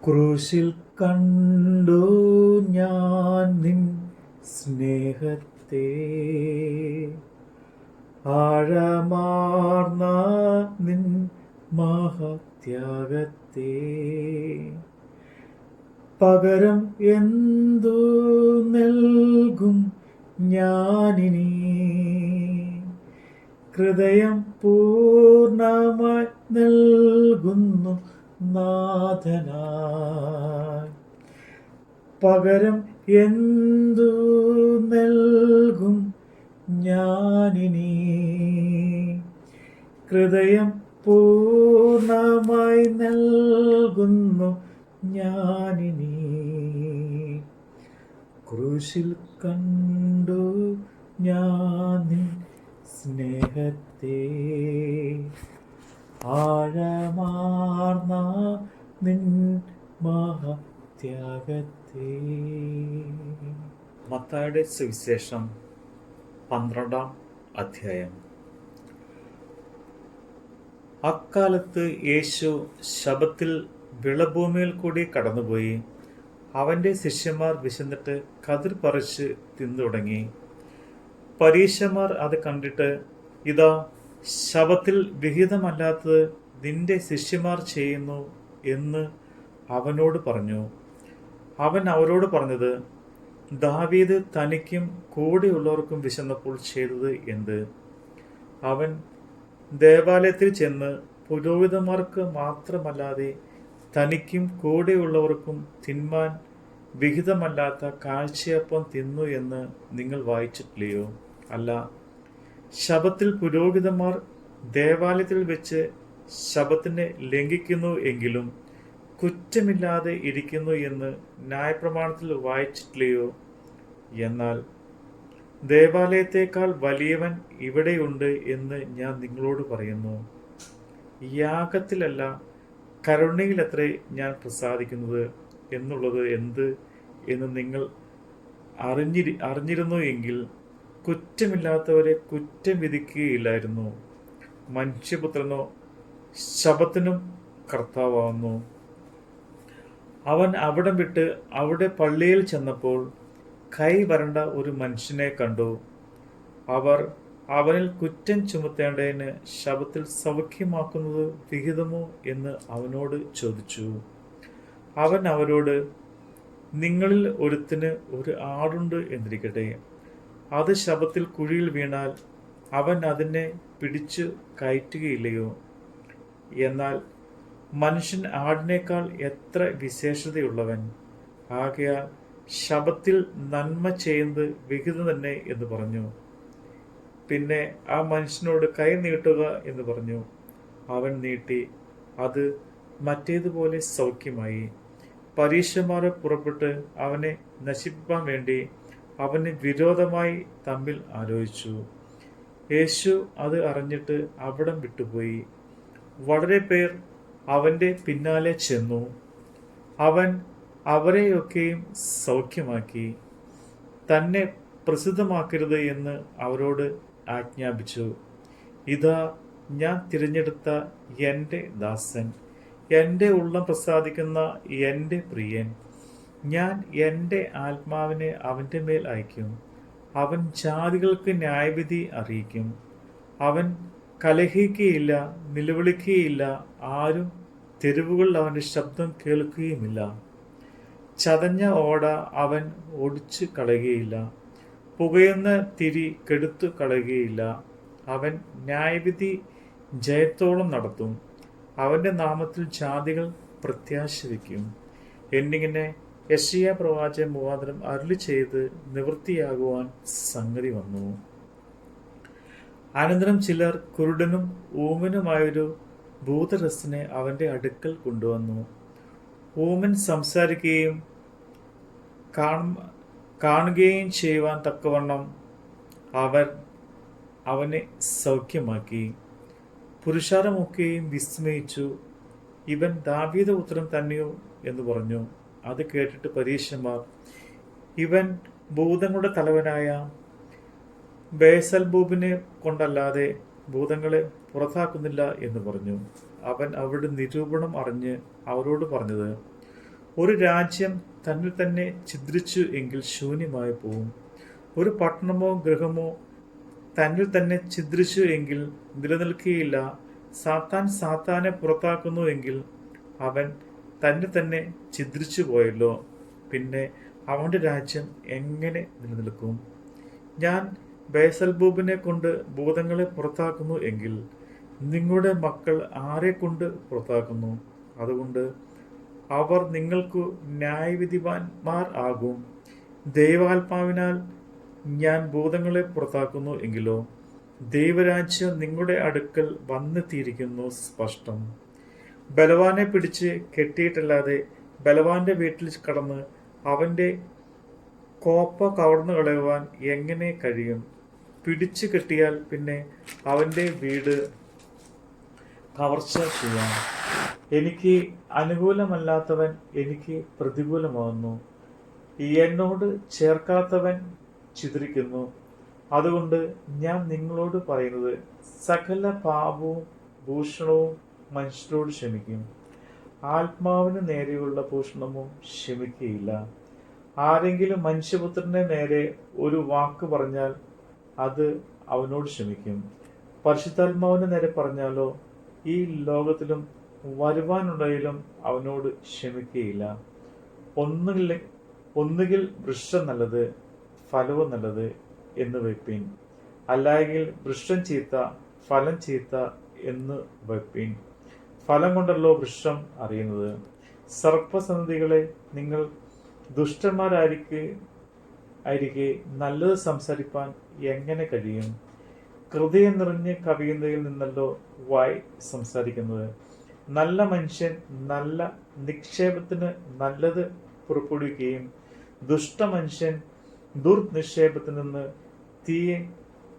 ക്രൂശിൽ കണ്ടു ഞാൻ നിൻ സ്നേഹത്തെ, ആഴമാർന്ന നിൻ മഹത്യാഗത്തെ. പകരം എന്തു നൽകും ഞാനിനി? ഹൃദയം പൂർണ്ണമായി നൽകുന്നു നാഥനായി. പകരം എന്തു നൽകും ഞാനിനി? ഹൃദയം പൂർണ്ണമായി നൽകുന്നു ഞാനിനി. ക്രൂശിൽ കണ്ടു ഞാൻ നിൻ സ്നേഹത്തെ, ആഴമാർന്ന നിൻ മഹത്യാഗത്തെ. മത്തായിയുടെ സുവിശേഷം 12-ാം അധ്യായം. അക്കാലത്ത് യേശു ശബ്ബത്തിൽ വിളഭൂമിയിൽ കൂടി കടന്നുപോയി. അവൻ്റെ ശിഷ്യന്മാർ വിശന്നിട്ട് കതിർ പറിച്ച് തിന്നു തുടങ്ങി. പരീശന്മാർ അത് കണ്ടിട്ട്, ഇതാ, ശബ്ബത്തിൽ വിഹിതമല്ലാത്തത് നിന്റെ ശിഷ്യന്മാർ ചെയ്യുന്നു എന്ന് അവനോട് പറഞ്ഞു. അവൻ അവരോട് പറഞ്ഞത്, ദാവീദ് തനിക്കും കൂടെയുള്ളവർക്കും വിശന്നപ്പോൾ ചെയ്തത് എന്ത്? അവൻ ദേവാലയത്തിൽ ചെന്ന് പുരോഹിതന്മാർക്ക് മാത്രമല്ലാതെ തനിക്കും കൂടെയുള്ളവർക്കും തിന്മാൻ വിഹിതമല്ലാത്ത കാഴ്ചയപ്പം തിന്നു എന്ന് നിങ്ങൾ വായിച്ചിട്ടില്ലയോ? അല്ല, ശബ്ബത്തിൽ പുരോഹിതന്മാർ ദേവാലയത്തിൽ വെച്ച് ശബ്ബത്തിനെ ലംഘിക്കുന്നു എങ്കിലും കുറ്റമില്ലാതെ ഇരിക്കുന്നു എന്ന് ന്യായപ്രമാണത്തിൽ വായിച്ചിട്ടില്ലയോ? എന്നാൽ ദേവാലയത്തേക്കാൾ വലിയവൻ ഇവിടെയുണ്ട് എന്ന് ഞാൻ നിങ്ങളോട് പറയുന്നു. യാഗത്തിലല്ല, കരുണയിലത്രേ ഞാൻ പ്രസാദിക്കുന്നത് എന്നുള്ളത് എന്ത് എന്ന് നിങ്ങൾ അറിഞ്ഞിരുന്നു എങ്കിൽ കുറ്റമില്ലാത്തവരെ കുറ്റം വിധിക്കുകയില്ലായിരുന്നു. മനുഷ്യപുത്രനോ ശബ്ബത്തിനും കർത്താവാകുന്നു. അവൻ അവിടം വിട്ട് അവിടെ പള്ളിയിൽ ചെന്നപ്പോൾ കൈ വരണ്ട ഒരു മനുഷ്യനെ കണ്ടു. അവർ അവനിൽ കുറ്റം ചുമത്തേണ്ടതിന് ശബ്ബത്തിൽ സൗഖ്യമാക്കുന്നത് വിഹിതമോ എന്ന് അവനോട് ചോദിച്ചു. അവൻ അവരോട്, നിങ്ങളിൽ ഒരുത്തിന് ഒരു ആടുണ്ട് എന്നിരിക്കട്ടെ. അത് ശബ്ബത്തിൽ കുഴിയിൽ വീണാൽ അവൻ അതിനെ പിടിച്ചു കയറ്റുകയില്ലയോ? എന്നാൽ മനുഷ്യൻ ആടിനേക്കാൾ എത്ര വിശേഷതയുള്ളവൻ! ആകയാൽ ശബ്ബത്തിൽ നന്മ ചെയ്യുന്നത് വിഹിതം തന്നെ എന്ന് പറഞ്ഞു. പിന്നെ ആ മനുഷ്യനോട് കൈ നീട്ടുക എന്ന് പറഞ്ഞു. അവൻ നീട്ടി, അത് മറ്റേതുപോലെ സൗഖ്യമായി. പരീശന്മാർ പുറപ്പെട്ട് അവനെ നശിപ്പിക്കാൻ വേണ്ടി അവന് വിരോധമായി തമ്മിൽ ആലോചിച്ചു. യേശു അത് അറിഞ്ഞിട്ട് അവിടം വിട്ടുപോയി. വളരെ പേർ അവൻ്റെ പിന്നാലെ ചെന്നു. അവൻ അവരെയൊക്കെയും സൗഖ്യമാക്കി. തന്നെ പ്രസിദ്ധമാക്കരുത് എന്ന് അവരോട് ആജ്ഞാപിച്ചു. ഇതാ, ഞാൻ തിരഞ്ഞെടുത്ത എൻ്റെ ദാസൻ, എൻ്റെ ഉള്ളം പ്രസാദിക്കുന്ന എൻ്റെ പ്രിയൻ. ഞാൻ എൻ്റെ ആത്മാവിനെ അവൻ്റെ മേൽ അയക്കും. അവൻ ജാതികൾക്ക് ന്യായവിധി അറിയിക്കും. അവൻ കലഹിക്കുകയില്ല, നിലവിളിക്കുകയില്ല. ആരും തെരുവുകളിൽ അവൻ്റെ ശബ്ദം കേൾക്കുകയുമില്ല. ചതഞ്ഞ ഓട അവൻ ഒടിച്ചു കളയുകയില്ല. പുകയുന്ന തിരി കെടുത്തു കളയുകയില്ല. അവൻ ന്യായവിധി ജയത്തോളം നടത്തും. അവൻ്റെ നാമത്തിൽ ജാതികൾ പ്രത്യാശ വയ്ക്കും എന്നിങ്ങനെ യെശയ്യാ പ്രവാചകൻ മുഖാന്തരം അരുളി ചെയ്ത് നിവൃത്തിയാകുവാൻ സംഗതി വന്നു. അനന്തരം ചിലർ കുരുടനും ഊമനുമായൊരു ഭൂതരസ്ഥനെ അവൻ്റെ അടുക്കൽ കൊണ്ടുവന്നു. ഊമൻ സംസാരിക്കുകയും കാണുകയും ചെയ്യുവാൻ തക്കവണ്ണം അവനെ സൗഖ്യമാക്കി. പുരുഷാരമൊക്കെയും വിസ്മയിച്ചു. ഇവൻ ദാവീദ് പുത്രൻ തന്നെയോ എന്ന് പറഞ്ഞു. അത് കേട്ടിട്ട് പരീശന്മാർ, ഇവൻ ഭൂതങ്ങളുടെ തലവനായ ബേസൽബൂബിനെ കൊണ്ടല്ലാതെ ഭൂതങ്ങളെ പുറത്താക്കുന്നില്ല എന്ന് പറഞ്ഞു. അവൻ അവരുടെ നിരൂപണം അറിഞ്ഞ് അവരോട് പറഞ്ഞത്, ഒരു രാജ്യം തന്നിൽ തന്നെ ഛിദ്രിച്ചു എങ്കിൽ ശൂന്യമായി പോവും. ഒരു പട്ടണമോ ഗൃഹമോ തന്നിൽ തന്നെ ഛിദ്രിച്ചു എങ്കിൽ നിലനിൽക്കുകയില്ല. സാത്താൻ സാത്താനെ പുറത്താക്കുന്നു എങ്കിൽ അവൻ തന്നെ തന്നെ ഛിദ്രിച്ചു പോയല്ലോ. പിന്നെ അവൻ്റെ രാജ്യം എങ്ങനെ നിലനിൽക്കും? ഞാൻ ബേസൽബൂബിനെ കൊണ്ട് ഭൂതങ്ങളെ പുറത്താക്കുന്നു എങ്കിൽ നിങ്ങളുടെ മക്കൾ ആരെ കൊണ്ട് പുറത്താക്കുന്നു? അതുകൊണ്ട് അവർ നിങ്ങൾക്കു ന്യായവിധിമാന്മാർ ആകും. ദൈവാത്മാവിനാൽ ഞാൻ ഭൂതങ്ങളെ പുറത്താക്കുന്നു എങ്കിലോ ദൈവരാജ്യം നിങ്ങളുടെ അടുക്കൽ വന്നെത്തിയിരിക്കുന്നു സ്പഷ്ടം. ബലവാനെ പിടിച്ച് കെട്ടിയിട്ടല്ലാതെ ബലവാന്റെ വീട്ടിൽ കടന്ന് അവൻ്റെ കോപ്പ കവർന്നു കളയുവാൻ എങ്ങനെ കഴിയും? പിടിച്ചു കെട്ടിയാൽ പിന്നെ അവൻ്റെ വീട് കവർച്ച ചെയ്യാം. എനിക്ക് അനുകൂലമല്ലാത്തവൻ എനിക്ക് പ്രതികൂലമാകുന്നു. എന്നോട് ചേർക്കാത്തവൻ ചിതറിക്കുന്നു. അതുകൊണ്ട് ഞാൻ നിങ്ങളോട് പറയുന്നത്, സകല പാപവും ഭൂഷണവും മനുഷ്യരോട് ക്ഷമിക്കും, ആത്മാവിന് നേരെയുള്ള ഭൂഷണമോ ക്ഷമിക്കുകയില്ല. ആരെങ്കിലും മനുഷ്യപുത്രന്റെ നേരെ ഒരു വാക്ക് പറഞ്ഞാൽ അത് അവനോട് ക്ഷമിക്കും. പരിശുദ്ധാത്മാവിന് നേരെ പറഞ്ഞാലോ ഈ ലോകത്തിലും വരുവാനുള്ളതിലും അവനോട് ക്ഷമിക്കുകയില്ല. ഒന്നുകിൽ വൃക്ഷം നല്ലത്, ഫലവും നല്ലത് എന്ന് വെപ്പീൻ, അല്ലായെങ്കിൽ വൃക്ഷം ചീത്ത, ഫലം ചീത്ത എന്ന് വെപ്പീൻ. ഫലം കൊണ്ടല്ലോ വൃക്ഷം അറിയുന്നത്. സർപ്പസന്തതികളെ, നിങ്ങൾ ദുഷ്ടന്മാരായിരിക്കെ നല്ലത് സംസാരിപ്പാൻ എങ്ങനെ കഴിയും? ഹൃദയം നിറഞ്ഞ് കവിയുന്നതിൽ നിന്നല്ലോ വായ് സംസാരിക്കുന്നത്. നല്ല മനുഷ്യൻ നല്ല നിക്ഷേപത്തിന് നല്ലത് പുറപ്പെടുവിക്കുകയും ദുഷ്ടമനുഷ്യൻ ദുർനിക്ഷേപത്തിൽ നിന്ന്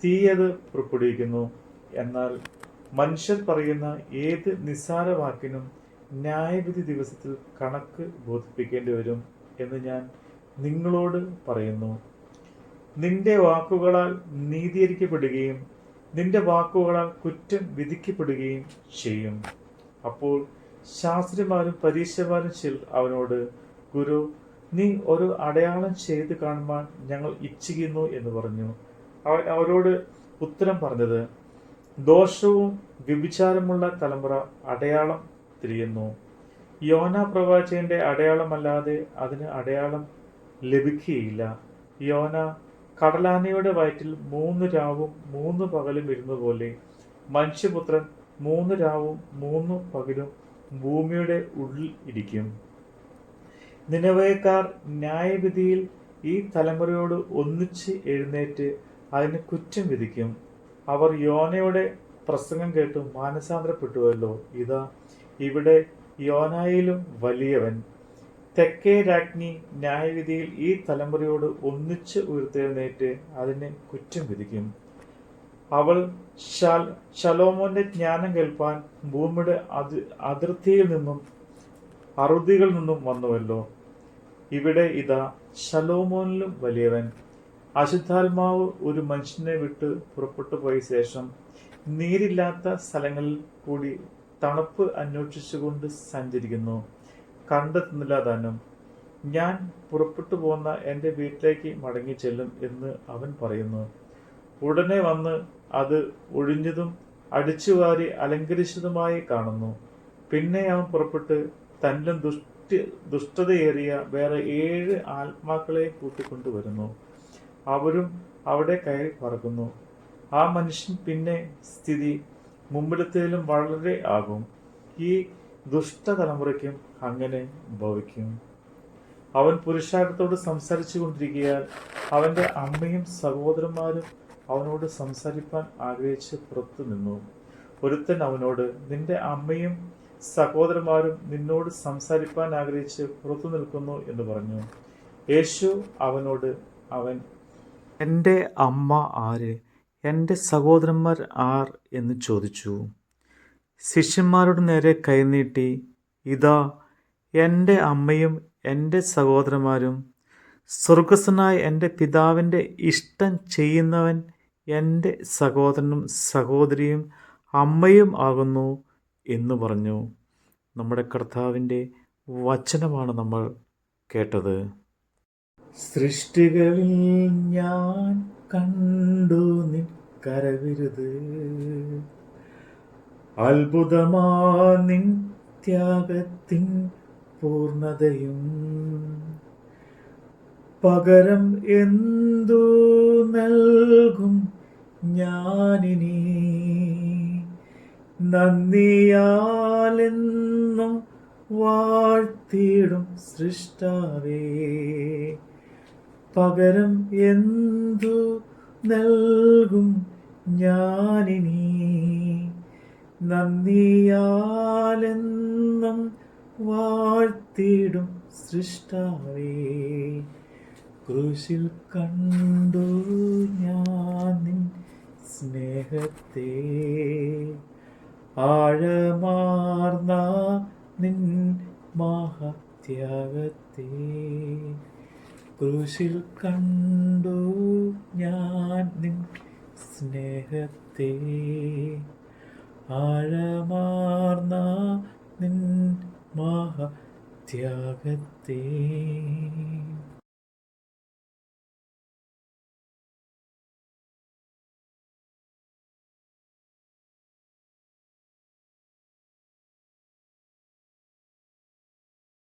തീയത് പുറപ്പെടുവിക്കുന്നു. എന്നാൽ മനുഷ്യർ പറയുന്ന ഏത് നിസ്സാര വാക്കിനും ന്യായവിധി ദിവസത്തിൽ കണക്ക് ബോധിപ്പിക്കേണ്ടി വരും എന്ന് ഞാൻ നിങ്ങളോട് പറയുന്നു. നിന്റെ വാക്കുകളാൽ നീതീകരിക്കപ്പെടുകയും നിന്റെ വാക്കുകളാൽ കുറ്റം വിധിക്കപ്പെടുകയും ചെയ്യും. അപ്പോൾ ശാസ്ത്രിമാരും പരീക്ഷമാരും അവനോട്, ഗുരു, നീ ഒരു അടയാളം ചെയ്ത് കാണുവാൻ ഞങ്ങൾ ഇച്ഛിക്കുന്നു എന്ന് പറഞ്ഞു. അവൻ അവരോട് ഉത്തരം പറഞ്ഞത്, ദോഷവും വ്യഭിചാരമുള്ള തലമുറ അടയാളം തിരിയുന്നു. യോനാ പ്രവാചകന്റെ അടയാളമല്ലാതെ അതിന് അടയാളം ലഭിക്കുകയില്ല. യോന കടലാനയുടെ വയറ്റിൽ 3 രാവും 3 പകലും ഇരുന്നതുപോലെ മനുഷ്യപുത്രൻ 3 രാവും 3 പകലും ഭൂമിയുടെ ഉള്ളിൽ ഇരിക്കും. നിനവേക്കാർ ന്യായവിധിയിൽ ഈ തലമുറയോട് ഒന്നിച്ച് എഴുന്നേറ്റ് അതിന് കുറ്റം വിധിക്കും. അവർ യോനയുടെ പ്രസംഗം കേട്ട് മാനസാന്തരപ്പെട്ടുവല്ലോ. ഇതാ ഇവിടെ യോനായിലും വലിയവൻ. തെക്കേ രാജ്ഞി ന്യായവിധിയിൽ ഈ തലമുറയോട് ഒന്നിച്ച് ഉയർത്തെഴുന്നേറ്റ് അതിനെ കുറ്റം വിധിക്കും. അവൾ ശലോമോന്റെ ജ്ഞാനം കേൾപ്പാൻ ഭൂമിയുടെ അതിർത്തിയിൽ നിന്നും അറുതികളിൽ നിന്നും വന്നുവല്ലോ. ഇവിടെ ഇതാ ശലോമോനിലും വലിയവൻ. അശുദ്ധാത്മാവ് ഒരു മനുഷ്യനെ വിട്ട് പുറപ്പെട്ടു പോയ ശേഷം നീരില്ലാത്ത സ്ഥലങ്ങളിൽ കൂടി തണുപ്പ് അന്വേഷിച്ചുകൊണ്ട് സഞ്ചരിക്കുന്നു, കണ്ടെത്തുന്നില്ല താനും. ഞാൻ പുറപ്പെട്ടു പോന്ന എൻ്റെ വീട്ടിലേക്ക് മടങ്ങി ചെല്ലും എന്ന് അവൻ പറയുന്നു. ഉടനെ വന്ന് അത് ഒഴിഞ്ഞതും അടിച്ചുവാരി അലങ്കരിച്ചതുമായി കാണുന്നു. പിന്നെ അവൻ പുറപ്പെട്ട് തന്നിലും ദുഷ്ടതയേറിയ വേറെ 7 ആത്മാക്കളെ കൂട്ടിക്കൊണ്ടുവരുന്നു. അവരും അവിടെ കയറി പറക്കുന്നു. ആ മനുഷ്യൻ പിന്നെ സ്ഥിതി മുമ്പിലത്തേലും വളരെ ആകും. ഈ ദുഷ്ടതലമുറയ്ക്കും അങ്ങനെ ഭവിക്കും. അവൻ പുരുഷാരത്തോട് സംസാരിച്ചു കൊണ്ടിരിക്കുകയാൽ അവന്റെ അമ്മയും സഹോദരന്മാരും അവനോട് സംസാരിപ്പാൻ ആഗ്രഹിച്ച് പുറത്തു നിന്നു. ഒരുത്തൻ അവനോട്, നിന്റെ അമ്മയും സഹോദരന്മാരും നിന്നോട് സംസാരിപ്പാൻ ആഗ്രഹിച്ച് പുറത്തു നിൽക്കുന്നു എന്ന് പറഞ്ഞു. യേശു അവനോട്, എൻ്റെ അമ്മ ആര്, എൻ്റെ സഹോദരന്മാർ ആർ എന്ന് ചോദിച്ചു. ശിഷ്യന്മാരുടെ നേരെ കൈനീട്ടി, ഇതാ എൻ്റെ അമ്മയും എൻ്റെ സഹോദരന്മാരും, സ്വർഗസ്ഥനായ എൻ്റെ പിതാവിൻ്റെ ഇഷ്ടം ചെയ്യുന്നവൻ എൻ്റെ സഹോദരനും സഹോദരിയും അമ്മയും ആകുന്നു എന്ന് പറഞ്ഞു. നമ്മുടെ കർത്താവിൻ്റെ വചനമാണ് നമ്മൾ കേട്ടത്. സൃഷ്ടികളിൽ ഞാൻ കണ്ടു നിൻ കരവിരുത്, അത്ഭുതമാ നിൻ ത്യാഗത്തിൻ പൂർണ്ണതയും. പകരം എന്തു നൽകും ഞാനിനി, നന്ദിയാലെന്നും വാഴ്ത്തിടും സൃഷ്ടാവേ. പകരം എന്തു നൽകും ഞാനിനി, നന്ദിയാലെന്നും വാഴ്ത്തിടും സൃഷ്ടാവേ. ക്രൂശിൽ കണ്ടു ഞാൻ നിൻ സ്നേഹത്തെ, ആഴമാർന്ന നിൻ മഹത്യാഗത്തെ. ക്രൂശിൽ കണ്ടു ഞാൻ നിൻ സ്നേഹത്തെ, ആഴമാർന്ന നിൻ മഹത്യാഗത്തെ.